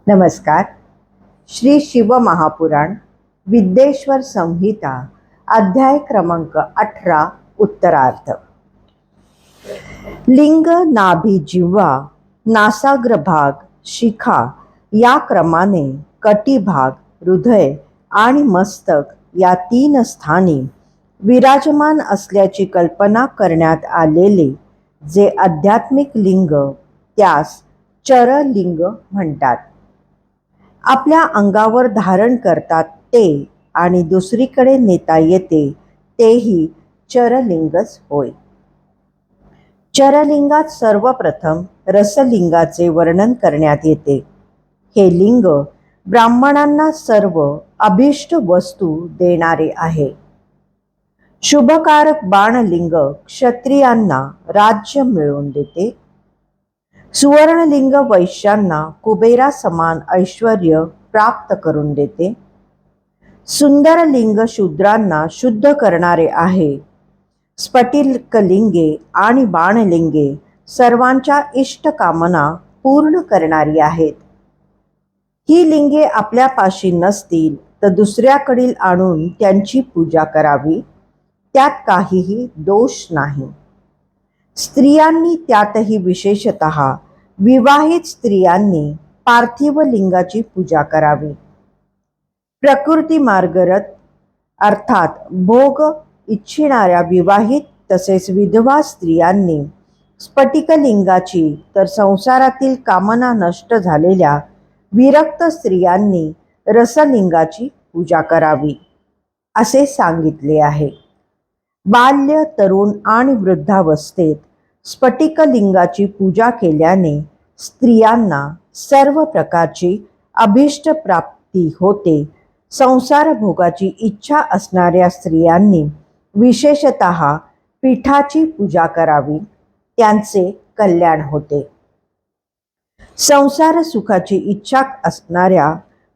नमस्कार. श्री शिव महापुराण विद्येश्वर संहिता अध्याय क्रमांक 18 उत्तरार्थ. लिंग, नाभी, जिव्हा, नासाग्रभाग, शिखा या क्रमाने कटिभाग, हृदय आणि मस्तक या 3 स्थानी विराजमान असल्याची कल्पना करण्यात आलेले जे आध्यात्मिक लिंग त्यास चरलिंग म्हणतात. आपल्या अंगावर धारण करतात ते आणि दुसरीकडे नेता येते तेही चरलिंगच होय. चरलिंगात सर्वप्रथम रसलिंगाचे वर्णन करण्यात येते. हे लिंग ब्राह्मणांना सर्व अभिष्ट वस्तू देणारे आहे. शुभकारक बाणलिंग क्षत्रियांना राज्य मिळवून देते. सुवर्णलिंग वैश्यांना कुबेरा समान ऐश्वर्य प्राप्त करून देते. सुंदर लिंग शूद्रांना शुद्ध करणारे आहे. स्फटिकलिंगे आणि बाणलिंगे सर्वांच्या इष्टकामना पूर्ण करणारी आहेत. ही लिंगे आपल्यापाशी नसतील तर दुसऱ्याकडील आणून त्यांची पूजा करावी, त्यात काहीही दोष नाही. स्त्रियांनी, त्यातही विशेषतः विवाहित स्त्रियांनी पार्थिव लिंगाची पूजा करावी. प्रकृती मार्गरत अर्थात भोग इच्छिणाऱ्या विवाहित तसेच विधवा स्त्रियांनी स्फटिकलिंगाची, तर संसारातील कामना नष्ट झालेल्या विरक्त स्त्रियांनी रसलिंगाची पूजा करावी असे सांगितले आहे. बाल्य, तरुण आणि वृद्धावस्थेत स्फटिकलिंगाची पूजा केल्याने स्त्रियांना सर्व प्रकारची अभिष्ट प्राप्ती होते. संसार भोगाची इच्छा असणाऱ्या स्त्रियांनी विशेषतः पीठाची पूजा करावी, त्यांचे कल्याण होते. संसार सुखाची इच्छा असणाऱ्या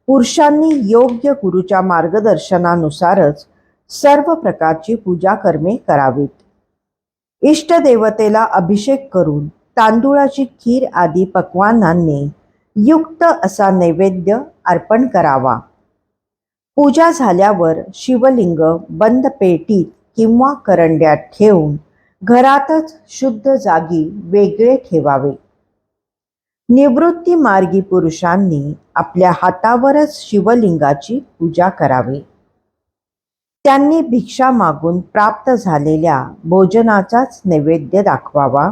पुरुषांनी योग्य गुरुच्या मार्गदर्शनानुसारच सर्व प्रकारची पूजा कर्मे करावीत. इष्टदेवतेला अभिषेक करून तांदूळाची खीर आदी पक्वान्नांनी युक्त असा नैवेद्य अर्पण करावा. पूजा झाल्यावर शिवलिंग बंद पेटीत किंवा करंड्यात ठेवून घरातच शुद्ध जागी वेगळे ठेवावे. निवृत्ती मार्गी पुरुषांनी आपल्या हातावरच शिवलिंगाची पूजा करावी. त्यांनी भिक्षा मागून प्राप्त झालेल्या भोजनाचाच नैवेद्य दाखवावा.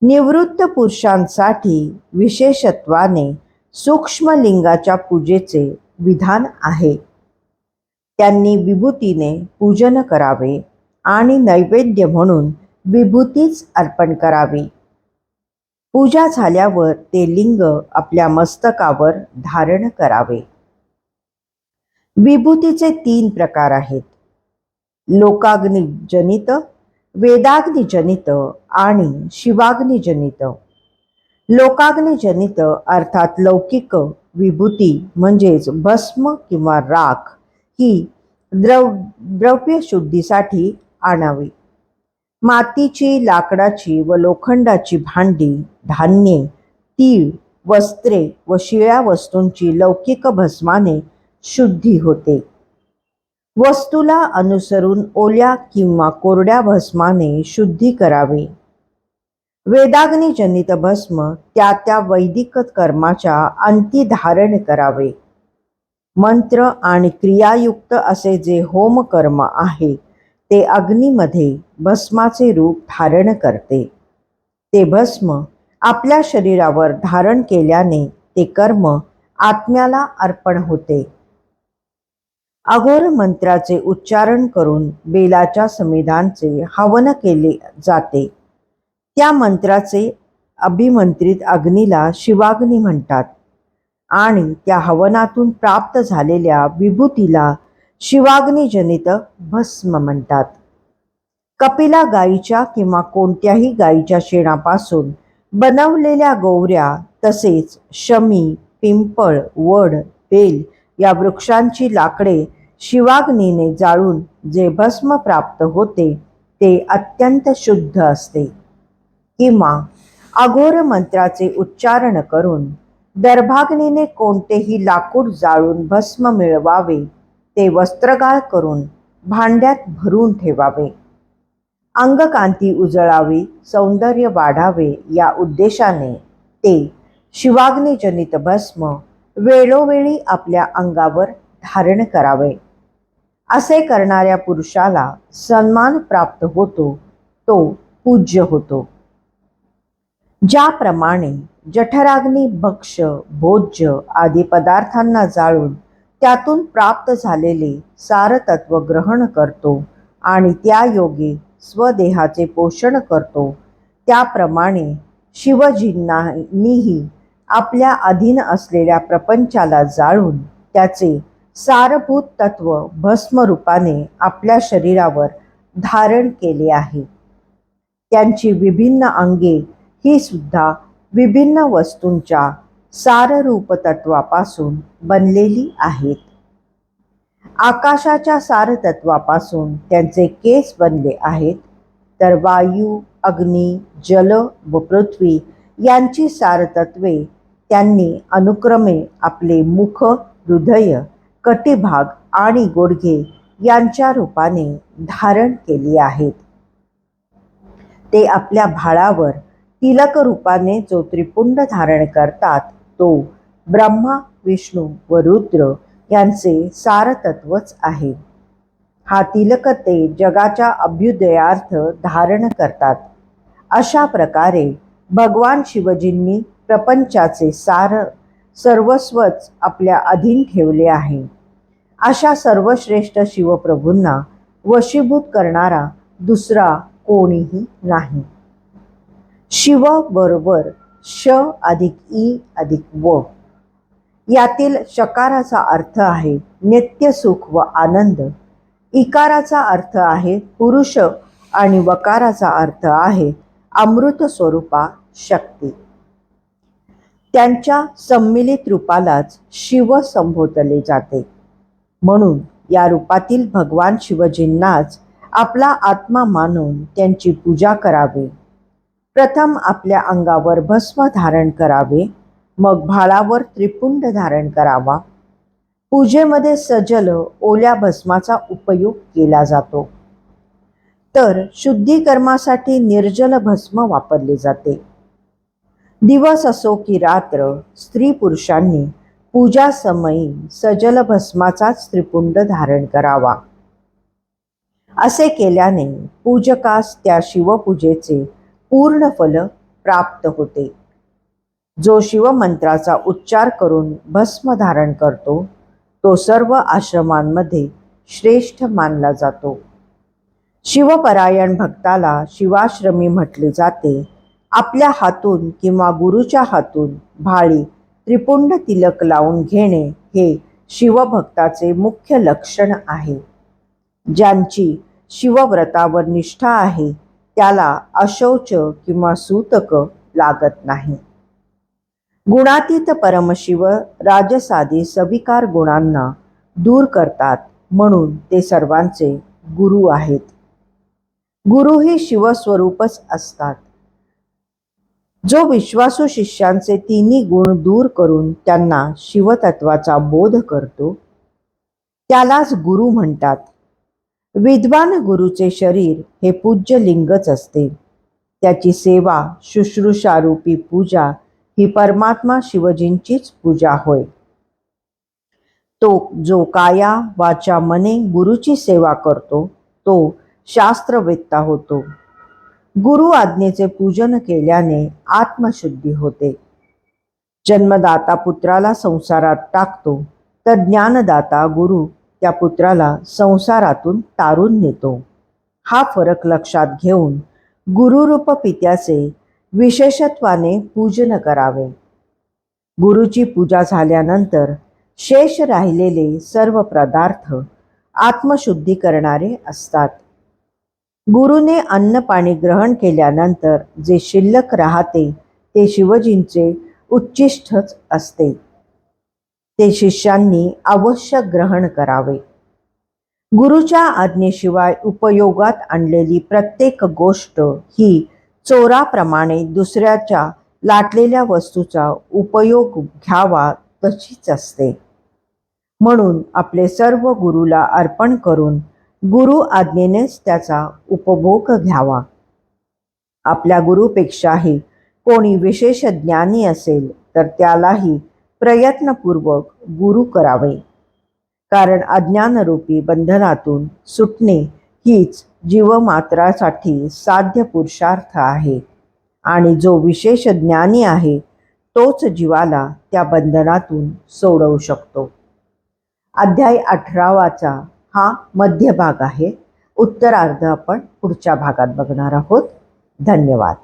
निवृत्त पुरुषांसाठी विशेषत्वाने सूक्ष्म लिंगाच्या पूजेचे विधान आहे. त्यांनी विभूतीने पूजन करावे आणि नैवेद्य म्हणून विभूतीच अर्पण करावी. पूजा झाल्यावर ते लिंग आपल्या मस्तकावर धारण करावे. विभूतीचे 3 प्रकार आहेत: लोकाग्निजनित, वेदाग्निजनित आणि शिवाग्निजनित. लोकाग्निजनित अर्थात लौकिक विभूती म्हणजेच भस्म किंवा राख ही द्रव्य शुद्धीसाठी आणावी. मातीची, लाकडाची व लोखंडाची भांडी, धान्ये, तीळ, वस्त्रे व शिळ्या वस्तूंची लौकिक भस्माने शुद्धी होते. वस्तूला अनुसरून ओल्या किंवा कोरड्या भस्माने शुद्धी करावी. वेदाग्निजनित भस्म त्या त्या वैदिक कर्माच्या अंती धारण करावे. मंत्र आणि क्रियायुक्त असे जे होम कर्म आहे ते अग्नीमध्ये भस्माचे रूप धारण करते. ते भस्म आपल्या शरीरावर धारण केल्याने ते कर्म आत्म्याला अर्पण होते. अघोर मंत्राचे उच्चारण करून बेलाच्या समिधांचे हवन केले जाते. त्या मंत्राचे अभिमंत्रित अग्नीला शिवाग्नी म्हणतात आणि त्या हवनातून प्राप्त झालेल्या विभूतीला शिवाग्निजनित भस्म म्हणतात. कपिला गायीच्या किंवा कोणत्याही गायीच्या शेणापासून बनवलेल्या गोवऱ्या तसेच शमी, पिंपळ, वड, बेल या वृक्षांची लाकडे शिवाग्नीने जाळून जे भस्म प्राप्त होते ते अत्यंत शुद्ध असते. किंवा अघोर मंत्राचे उच्चारण करून दर्भाग्नीने कोणतेही लाकूड जाळून भस्म मिळवावे ते वस्त्रगाळ करून भांड्यात भरून ठेवावे. अंगकांती उजळावी, सौंदर्य वाढावे या उद्देशाने ते शिवाग्नीजनित भस्म वेळोवेळी आपल्या अंगावर धारण करावे. असे करणाऱ्या पुरुषाला सन्मान प्राप्त होतो, तो पूज्य होतो. ज्याप्रमाणे जठराग्नी भक्ष्य, भोज्य आदी पदार्थांना जाळून त्यातून प्राप्त झालेले सारतत्व ग्रहण करतो आणि त्या योगे स्वदेहाचे पोषण करतो, त्याप्रमाणे शिवजींनीही आपल्या अधीन असलेल्या प्रपंचाला जाळून त्याचे सारभूत तत्व भस्मरूपाने आपल्या शरीरावर धारण केले आहे. त्यांची विभिन्न अंगे ही सुद्धा विभिन्न वस्तूंच्या साररूप तत्वापासून बनलेली आहेत. आकाशाच्या सारतत्वापासून त्यांचे केस बनले आहेत, तर वायू, अग्नी, जल व पृथ्वी यांची सारतत्वे त्यांनी अनुक्रमे आपले मुख, हृदय, कटिभाग आणि गुडघे यांच्या रूपाने धारण केली आहेत. ते आपल्या भाळावर तिलक रूपाने जो त्रिपुंड धारण करतात, तो ब्रह्मा, विष्णू व रुद्र यांचे सारतत्वच आहे. हा तिलक ते जगाच्या अभ्युदयार्थ धारण करतात. अशा प्रकारे भगवान शिवजींनी प्रपंचाचे सर्वस्वच आपल्या अधीन ठेवले आहे. अशा सर्वश्रेष्ठ शिवप्रभूंना वशीभूत करणारा दुसरा कोणीही नाही. शिव बरोबर श अधिक ई अधिक व यातील शकाराचा अर्थ आहे नित्य सुख व आनंद, इकाराचा अर्थ आहे पुरुष आणि वकाराचा अर्थ आहे अमृत स्वरूपा शक्ती. त्यांच्या सम्मिलित रूपालाच शिव संबोधले जाते. म्हणून या रूपातील भगवान शिवजींनाच आपला आत्मा मानून त्यांची पूजा करावी. प्रथम आपल्या अंगावर भस्म धारण करावे, मग भाळावर त्रिपुंड धारण करावा. पूजेमध्ये सजल ओल्या भस्माचा उपयोग केला जातो, तर शुद्धीकर्मासाठी निर्जल भस्म वापरले जाते. दिवस असो की रात्र, स्त्री पुरुषांनी पूजा समयी सजल भस्माचाच त्रिपुंड धारण करावा. असे केल्याने पूजकास त्या शिवपूजेचे पूर्ण फल प्राप्त होते. जो शिवमंत्राचा उच्चार करून भस्म धारण करतो, तो सर्व आश्रमांमध्ये श्रेष्ठ मानला जातो. शिवपरायण भक्ताला शिवाश्रमी म्हटले जाते. आपल्या हातून किंवा गुरुच्या हातून भाळी त्रिपुंड तिलक लावून घेणे हे शिवभक्ताचे मुख्य लक्षण आहे. ज्यांची शिवव्रतावर निष्ठा आहे, त्याला अशौच किंवा सूतक लागत नाही. गुणातीत परमशिव राजसादी सविकार गुणांना दूर करतात, म्हणून ते सर्वांचे गुरु आहेत. गुरु ही शिवस्वरूपच असतात. जो विश्वासू शिष्यांचे तिन्ही गुण दूर करून त्यांना शिवतत्वाचा बोध करतो, त्यालाच गुरु म्हणतात. विद्वान गुरुचे शरीर हे पूज्य लिंगच असते. त्याची सेवा शुश्रूषारूपी पूजा ही परमात्मा शिवजींचीच पूजा होय. तो जो काया वाचा मने गुरुची सेवा करतो, तो शास्त्रवेत्ता होतो. गुरु आज्ञेचे पूजन केल्याने आत्मशुद्धी होते. जन्मदाता पुत्राला संसारात टाकतो, तर ज्ञानदाता गुरु त्या पुत्राला संसारातून तारून नेतो. हा फरक लक्षात घेऊन गुरुरूप पित्याचे विशेषत्वाने पूजन करावे. गुरुची पूजा झाल्यानंतर शेष राहिलेले सर्व पदार्थ आत्मशुद्धी करणारे असतात. गुरुने अन्न पाणी ग्रहण केल्यानंतर जे शिल्लक राहते, ते शिवजींचे उच्चिष्टच असते. ते शिष्यांनी अवश्य ग्रहण करावे. गुरुच्या आज्ञेशिवाय उपयोगात आणलेली प्रत्येक गोष्ट ही चोराप्रमाणे दुसऱ्याच्या लाटलेल्या वस्तूचा उपयोग घ्यावा तशीच असते. म्हणून आपले सर्व गुरुला अर्पण करून गुरु आज्ञेनेच त्याचा उपभोग घ्यावा. आपल्या गुरुपेक्षाही कोणी विशेष ज्ञानी असेल तर त्यालाही प्रयत्नपूर्वक गुरु करावे. कारण अज्ञानरूपी बंधनातून सुटणे हीच जीवमात्रासाठी साध्य पुरुषार्थ आहे आणि जो विशेष ज्ञानी आहे तोच जीवाला त्या बंधनातून सोडवू शकतो. अध्याय 18चा हा मध्य भाग आहे. उत्तरार्ध आपण पुढच्या भागात बघणार आहोत. धन्यवाद.